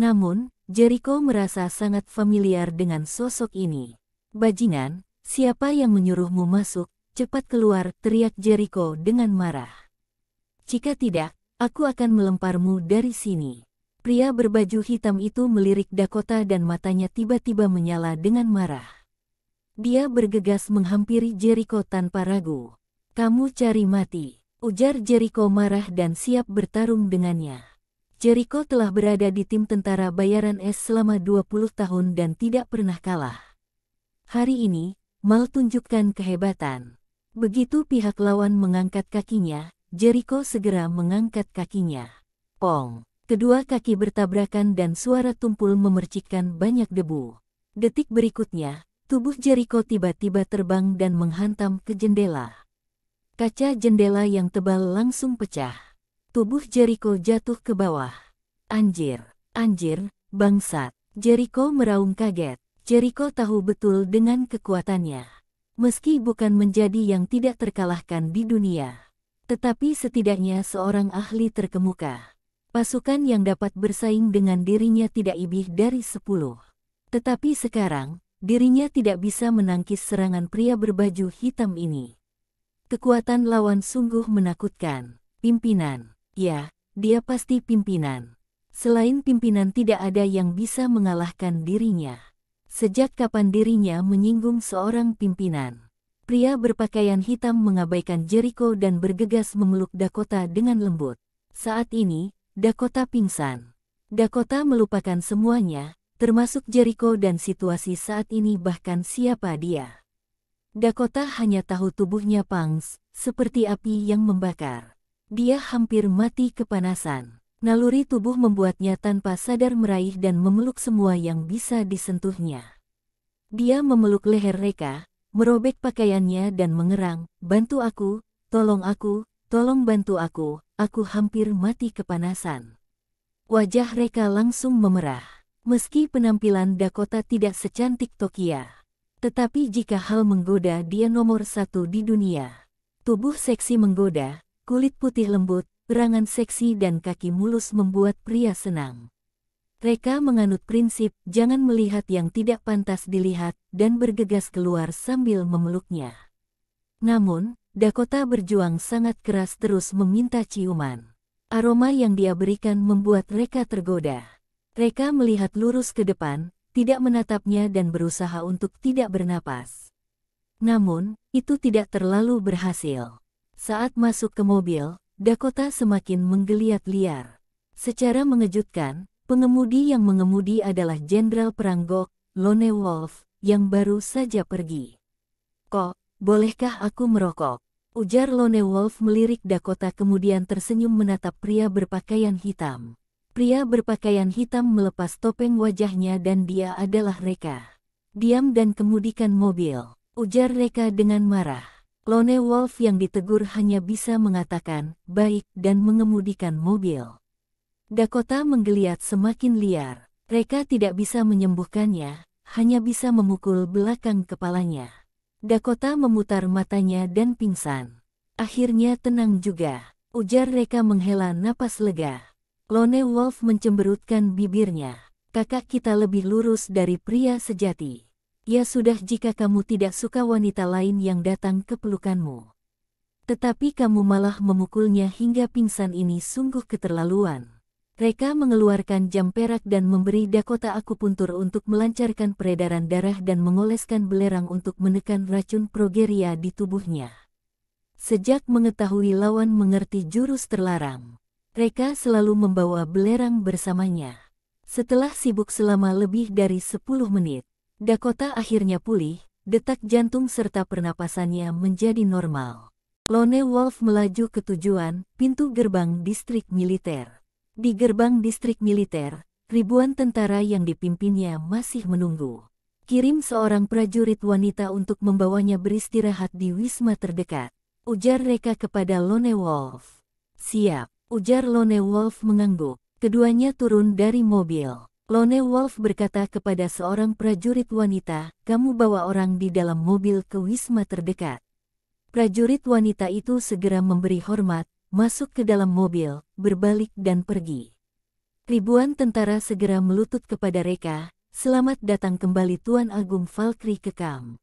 Namun, Jericho merasa sangat familiar dengan sosok ini. "Bajingan, siapa yang menyuruhmu masuk? Cepat keluar!" teriak Jericho dengan marah. "Jika tidak, aku akan melemparmu dari sini." Pria berbaju hitam itu melirik Dakota dan matanya tiba-tiba menyala dengan marah. Dia bergegas menghampiri Jericho tanpa ragu. "Kamu cari mati," ujar Jericho marah dan siap bertarung dengannya. Jericho telah berada di tim tentara bayaran es selama 20 tahun dan tidak pernah kalah. Hari ini, Mal tunjukkan kehebatan. Begitu pihak lawan mengangkat kakinya, Jericho segera mengangkat kakinya. Pong! Kedua kaki bertabrakan dan suara tumpul memercikkan banyak debu. Detik berikutnya, tubuh Jericho tiba-tiba terbang dan menghantam ke jendela. Kaca jendela yang tebal langsung pecah. Tubuh Jericho jatuh ke bawah. Anjir, bangsat. Jericho meraung kaget. Jericho tahu betul dengan kekuatannya. Meski bukan menjadi yang tidak terkalahkan di dunia, tetapi setidaknya seorang ahli terkemuka. Pasukan yang dapat bersaing dengan dirinya tidak lebih dari 10. Tetapi sekarang, dirinya tidak bisa menangkis serangan pria berbaju hitam ini. Kekuatan lawan sungguh menakutkan. Pimpinan. Ya, dia pasti pimpinan. Selain pimpinan tidak ada yang bisa mengalahkan dirinya. Sejak kapan dirinya menyinggung seorang pimpinan? Pria berpakaian hitam mengabaikan Jericho dan bergegas memeluk Dakota dengan lembut. Saat ini, Dakota pingsan. Dakota melupakan semuanya, termasuk Jericho dan situasi saat ini bahkan siapa dia. Dakota hanya tahu tubuhnya pangs, seperti api yang membakar. Dia hampir mati kepanasan. Naluri tubuh membuatnya tanpa sadar meraih dan memeluk semua yang bisa disentuhnya. Dia memeluk leher Reka, merobek pakaiannya dan mengerang, "Bantu aku, tolong bantu aku hampir mati kepanasan." Wajah Reka langsung memerah. Meski penampilan Dakota tidak secantik Tokia, tetapi jika hal menggoda dia nomor 1 di dunia. Tubuh seksi menggoda, kulit putih lembut, perangan seksi dan kaki mulus membuat pria senang. Reka menganut prinsip jangan melihat yang tidak pantas dilihat dan bergegas keluar sambil memeluknya. Namun, Dakota berjuang sangat keras terus meminta ciuman. Aroma yang dia berikan membuat Reka tergoda. Reka melihat lurus ke depan, tidak menatapnya dan berusaha untuk tidak bernapas. Namun, itu tidak terlalu berhasil. Saat masuk ke mobil, Dakota semakin menggeliat liar. Secara mengejutkan, pengemudi yang mengemudi adalah Jenderal Perang Gok, Lone Wolf, yang baru saja pergi. "Kok, bolehkah aku merokok?" ujar Lone Wolf melirik Dakota kemudian tersenyum menatap pria berpakaian hitam. Pria berpakaian hitam melepas topeng wajahnya dan dia adalah Reka. "Diam dan kemudikan mobil," ujar Reka dengan marah. Lone Wolf yang ditegur hanya bisa mengatakan, "Baik," dan mengemudikan mobil. Dakota menggeliat semakin liar. Reka tidak bisa menyembuhkannya, hanya bisa memukul belakang kepalanya. Dakota memutar matanya dan pingsan. "Akhirnya tenang juga," ujar Reka menghela napas lega. Lone Wolf mencemberutkan bibirnya. "Kakak kita lebih lurus dari pria sejati. Ya sudah jika kamu tidak suka wanita lain yang datang ke pelukanmu. Tetapi kamu malah memukulnya hingga pingsan ini sungguh keterlaluan." Reka mengeluarkan jam perak dan memberi Dakota akupuntur untuk melancarkan peredaran darah dan mengoleskan belerang untuk menekan racun progeria di tubuhnya. Sejak mengetahui lawan mengerti jurus terlarang, Reka selalu membawa belerang bersamanya. Setelah sibuk selama lebih dari 10 menit, Dakota akhirnya pulih, detak jantung serta pernapasannya menjadi normal. Lone Wolf melaju ke tujuan, pintu gerbang distrik militer. Di gerbang distrik militer, ribuan tentara yang dipimpinnya masih menunggu. "Kirim seorang prajurit wanita untuk membawanya beristirahat di wisma terdekat," ujar Reka kepada Lone Wolf. "Siap," ujar Lone Wolf mengangguk. Keduanya turun dari mobil. Lone Wolf berkata kepada seorang prajurit wanita, "Kamu bawa orang di dalam mobil ke wisma terdekat." Prajurit wanita itu segera memberi hormat, masuk ke dalam mobil, berbalik dan pergi. Ribuan tentara segera melutut kepada Reka, "Selamat datang kembali Tuan Agung Valkyrie kekam."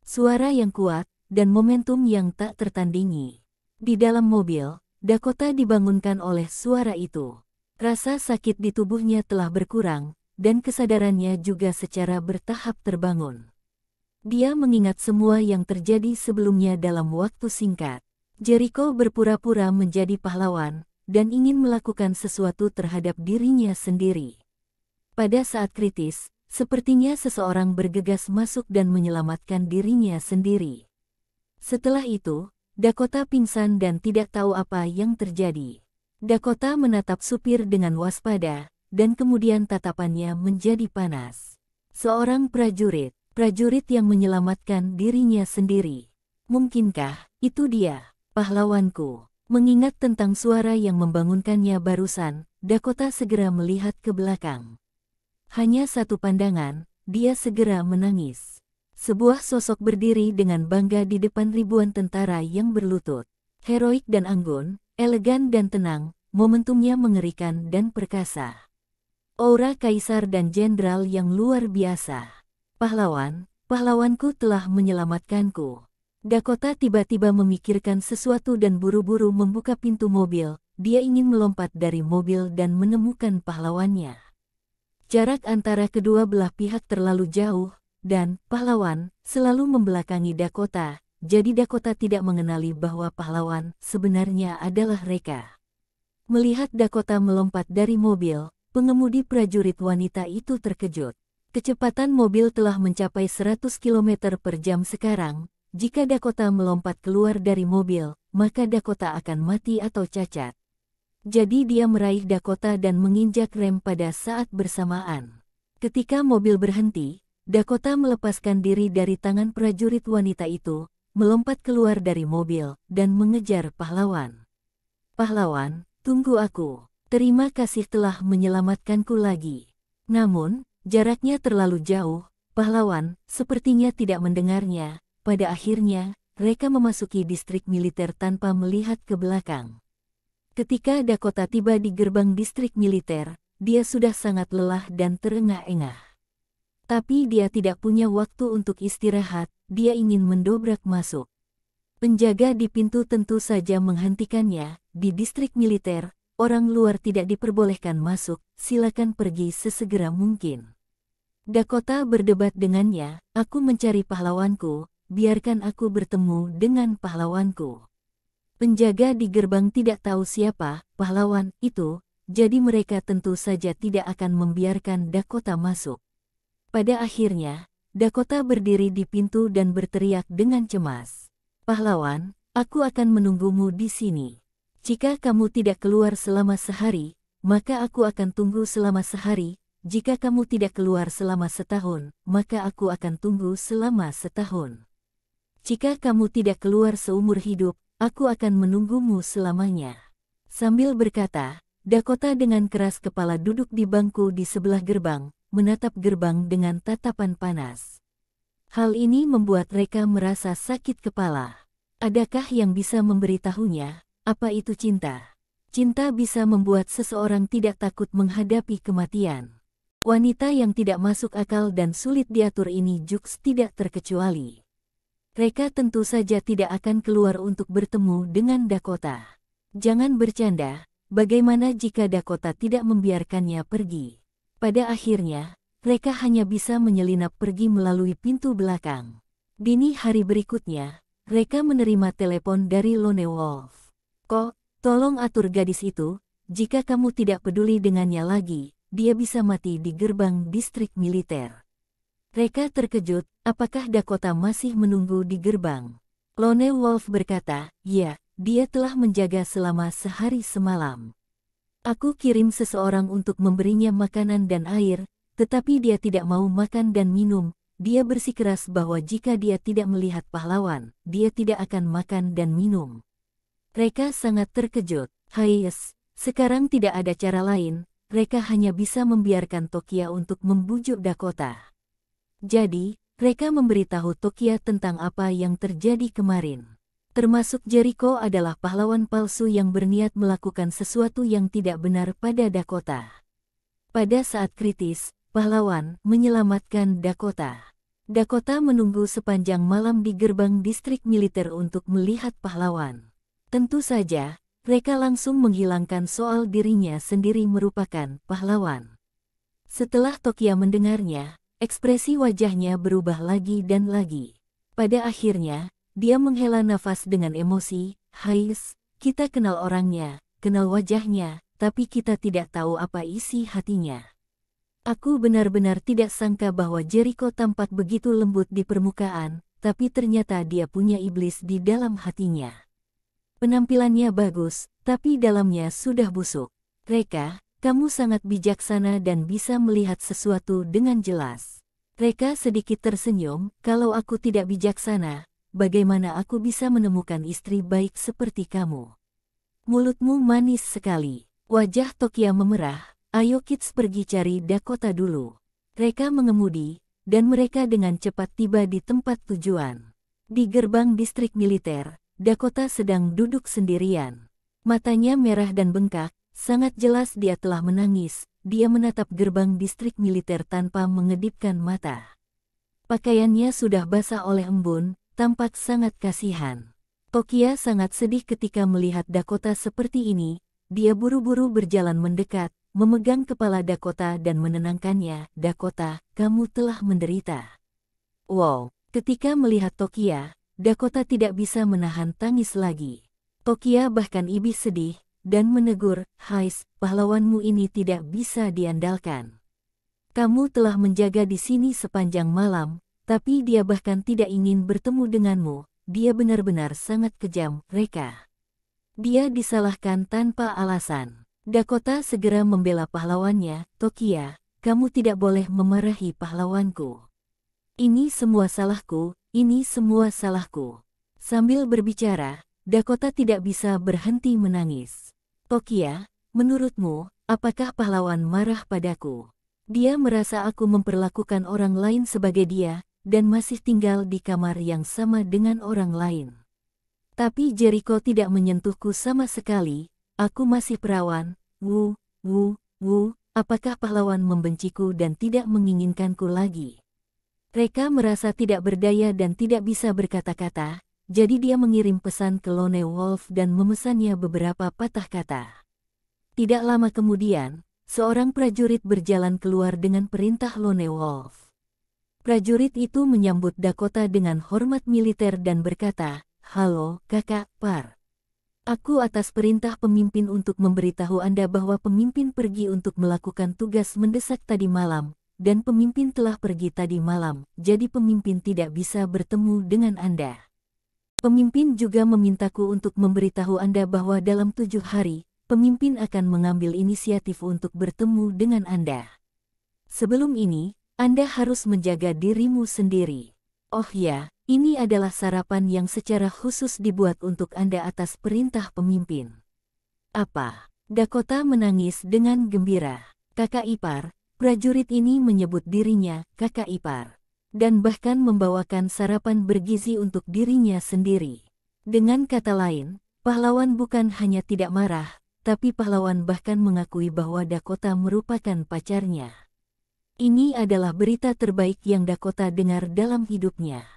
Suara yang kuat, dan momentum yang tak tertandingi. Di dalam mobil, Dakota dibangunkan oleh suara itu. Rasa sakit di tubuhnya telah berkurang, dan kesadarannya juga secara bertahap terbangun. Dia mengingat semua yang terjadi sebelumnya dalam waktu singkat. Jericho berpura-pura menjadi pahlawan, dan ingin melakukan sesuatu terhadap dirinya sendiri. Pada saat kritis, sepertinya seseorang bergegas masuk dan menyelamatkan dirinya sendiri. Setelah itu, Dakota pingsan dan tidak tahu apa yang terjadi. Dakota menatap supir dengan waspada, dan kemudian tatapannya menjadi panas. Seorang prajurit yang menyelamatkan dirinya sendiri. Mungkinkah itu dia, pahlawanku? Mengingat tentang suara yang membangunkannya barusan, Dakota segera melihat ke belakang. Hanya satu pandangan, dia segera menangis. Sebuah sosok berdiri dengan bangga di depan ribuan tentara yang berlutut. Heroik dan anggun, elegan dan tenang, momentumnya mengerikan dan perkasa. Aura kaisar dan jenderal yang luar biasa. Pahlawanku telah menyelamatkanku. Dakota tiba-tiba memikirkan sesuatu dan buru-buru membuka pintu mobil. Dia ingin melompat dari mobil dan menemukan pahlawannya. Jarak antara kedua belah pihak terlalu jauh, dan pahlawan selalu membelakangi Dakota, jadi Dakota tidak mengenali bahwa pahlawan sebenarnya adalah Reka. Melihat Dakota melompat dari mobil, pengemudi prajurit wanita itu terkejut. Kecepatan mobil telah mencapai 100 km per jam sekarang. Jika Dakota melompat keluar dari mobil, maka Dakota akan mati atau cacat. Jadi dia meraih Dakota dan menginjak rem pada saat bersamaan. Ketika mobil berhenti, Dakota melepaskan diri dari tangan prajurit wanita itu, melompat keluar dari mobil, dan mengejar pahlawan. "Pahlawan, tunggu aku. Terima kasih telah menyelamatkanku lagi." Namun, jaraknya terlalu jauh, pahlawan sepertinya tidak mendengarnya. Pada akhirnya, Reka memasuki distrik militer tanpa melihat ke belakang. Ketika Dakota tiba di gerbang distrik militer, dia sudah sangat lelah dan terengah-engah. Tapi dia tidak punya waktu untuk istirahat, dia ingin mendobrak masuk. Penjaga di pintu tentu saja menghentikannya. Di distrik militer, orang luar tidak diperbolehkan masuk, silakan pergi sesegera mungkin. Dakota berdebat dengannya, "Aku mencari pahlawanku, biarkan aku bertemu dengan pahlawanku." Penjaga di gerbang tidak tahu siapa pahlawan itu, jadi mereka tentu saja tidak akan membiarkan Dakota masuk. Pada akhirnya, Dakota berdiri di pintu dan berteriak dengan cemas, "Pahlawan, aku akan menunggumu di sini. Jika kamu tidak keluar selama sehari, maka aku akan tunggu selama sehari. Jika kamu tidak keluar selama setahun, maka aku akan tunggu selama setahun. Jika kamu tidak keluar seumur hidup, aku akan menunggumu selamanya." Sambil berkata, Dakota dengan keras kepala duduk di bangku di sebelah gerbang, menatap gerbang dengan tatapan panas. Hal ini membuat Reka merasa sakit kepala. Adakah yang bisa memberitahunya, apa itu cinta? Cinta bisa membuat seseorang tidak takut menghadapi kematian. Wanita yang tidak masuk akal dan sulit diatur ini Jux tidak terkecuali. Reka tentu saja tidak akan keluar untuk bertemu dengan Dakota. Jangan bercanda, bagaimana jika Dakota tidak membiarkannya pergi? Pada akhirnya, Reka hanya bisa menyelinap pergi melalui pintu belakang. Dini hari berikutnya, Reka menerima telepon dari Lone Wolf. "Kok, tolong atur gadis itu, jika kamu tidak peduli dengannya lagi, dia bisa mati di gerbang distrik militer." Reka terkejut, apakah Dakota masih menunggu di gerbang? Lone Wolf berkata, "Ya, dia telah menjaga selama sehari semalam. Aku kirim seseorang untuk memberinya makanan dan air, tetapi dia tidak mau makan dan minum. Dia bersikeras bahwa jika dia tidak melihat pahlawan, dia tidak akan makan dan minum." Reka sangat terkejut. Hayes, sekarang tidak ada cara lain, Reka hanya bisa membiarkan Tokia untuk membujuk Dakota. Jadi, Reka memberitahu Tokia tentang apa yang terjadi kemarin. Termasuk Jericho adalah pahlawan palsu yang berniat melakukan sesuatu yang tidak benar pada Dakota. Pada saat kritis, pahlawan menyelamatkan Dakota. Dakota menunggu sepanjang malam di gerbang distrik militer untuk melihat pahlawan. Tentu saja, mereka langsung menghilangkan soal dirinya sendiri merupakan pahlawan. Setelah Tokia mendengarnya, ekspresi wajahnya berubah lagi dan lagi. Pada akhirnya, dia menghela nafas dengan emosi. Hais, kita kenal orangnya, kenal wajahnya, tapi kita tidak tahu apa isi hatinya. Aku benar-benar tidak sangka bahwa Jericho tampak begitu lembut di permukaan, tapi ternyata dia punya iblis di dalam hatinya. Penampilannya bagus, tapi dalamnya sudah busuk. Reka, kamu sangat bijaksana dan bisa melihat sesuatu dengan jelas. Reka sedikit tersenyum, kalau aku tidak bijaksana, bagaimana aku bisa menemukan istri baik seperti kamu? Mulutmu manis sekali. Wajah Tokia memerah. Ayo kids pergi cari Dakota dulu. Reka mengemudi, dan mereka dengan cepat tiba di tempat tujuan. Di gerbang distrik militer, Dakota sedang duduk sendirian. Matanya merah dan bengkak, sangat jelas dia telah menangis. Dia menatap gerbang distrik militer tanpa mengedipkan mata. Pakaiannya sudah basah oleh embun, tampak sangat kasihan. Tokia sangat sedih ketika melihat Dakota seperti ini. Dia buru-buru berjalan mendekat, memegang kepala Dakota dan menenangkannya. Dakota, kamu telah menderita. Wow, ketika melihat Tokia, Dakota tidak bisa menahan tangis lagi. Tokia bahkan ibis sedih, dan menegur, Hais, pahlawanmu ini tidak bisa diandalkan. Kamu telah menjaga di sini sepanjang malam, tapi dia bahkan tidak ingin bertemu denganmu. Dia benar-benar sangat kejam, Reka. Dia disalahkan tanpa alasan. Dakota segera membela pahlawannya. Tokia, kamu tidak boleh memarahi pahlawanku. Ini semua salahku, ini semua salahku. Sambil berbicara, Dakota tidak bisa berhenti menangis. Tokia, menurutmu, apakah pahlawan marah padaku? Dia merasa aku memperlakukan orang lain sebagai dia, dan masih tinggal di kamar yang sama dengan orang lain. Tapi Jericho tidak menyentuhku sama sekali, aku masih perawan. Apakah pahlawan membenciku dan tidak menginginkanku lagi? Reka merasa tidak berdaya dan tidak bisa berkata-kata, jadi dia mengirim pesan ke Lone Wolf dan memesannya beberapa patah kata. Tidak lama kemudian, seorang prajurit berjalan keluar dengan perintah Lone Wolf. Prajurit itu menyambut Dakota dengan hormat militer dan berkata, Halo, kakak, Par. Aku atas perintah pemimpin untuk memberitahu Anda bahwa pemimpin pergi untuk melakukan tugas mendesak tadi malam, dan pemimpin telah pergi tadi malam, jadi pemimpin tidak bisa bertemu dengan Anda. Pemimpin juga memintaku untuk memberitahu Anda bahwa dalam 7 hari, pemimpin akan mengambil inisiatif untuk bertemu dengan Anda. Sebelum ini, Anda harus menjaga dirimu sendiri. Oh ya, ini adalah sarapan yang secara khusus dibuat untuk Anda atas perintah pemimpin. Apa? Dakota menangis dengan gembira. Kakak ipar, prajurit ini menyebut dirinya kakak ipar. Dan bahkan membawakan sarapan bergizi untuk dirinya sendiri. Dengan kata lain, pahlawan bukan hanya tidak marah, tapi pahlawan bahkan mengakui bahwa Dakota merupakan pacarnya. Ini adalah berita terbaik yang Dakota dengar dalam hidupnya.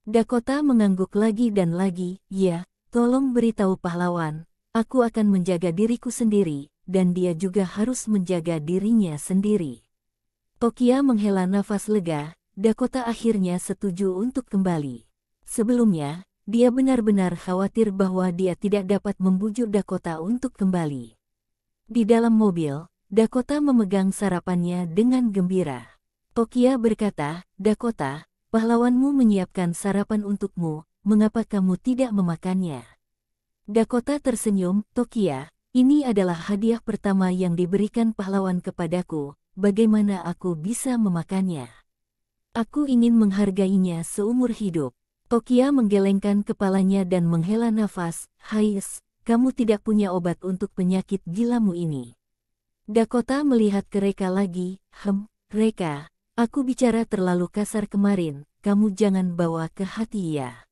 Dakota mengangguk lagi dan lagi, ya, tolong beritahu pahlawan, aku akan menjaga diriku sendiri, dan dia juga harus menjaga dirinya sendiri. Tokia menghela nafas lega, Dakota akhirnya setuju untuk kembali. Sebelumnya, dia benar-benar khawatir bahwa dia tidak dapat membujuk Dakota untuk kembali. Di dalam mobil, Dakota memegang sarapannya dengan gembira. Tokia berkata, Dakota, pahlawanmu menyiapkan sarapan untukmu, mengapa kamu tidak memakannya? Dakota tersenyum, Tokia, ini adalah hadiah pertama yang diberikan pahlawan kepadaku, bagaimana aku bisa memakannya? Aku ingin menghargainya seumur hidup. Tokia menggelengkan kepalanya dan menghela nafas, Hais, kamu tidak punya obat untuk penyakit gilamu ini. Dakota melihat ke Reka lagi, Reka, aku bicara terlalu kasar kemarin, kamu jangan bawa ke hati ya.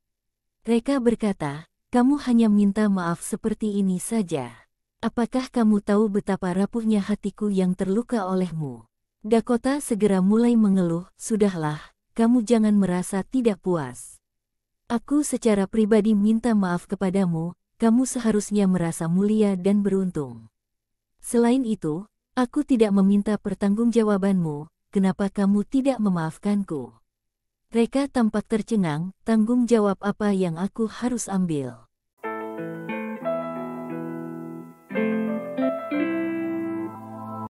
Reka berkata, kamu hanya minta maaf seperti ini saja. Apakah kamu tahu betapa rapuhnya hatiku yang terluka olehmu? Dakota segera mulai mengeluh, sudahlah, kamu jangan merasa tidak puas. Aku secara pribadi minta maaf kepadamu, kamu seharusnya merasa mulia dan beruntung. Selain itu, aku tidak meminta pertanggungjawabanmu, kenapa kamu tidak memaafkanku? Reka tampak tercengang, tanggung jawab apa yang aku harus ambil?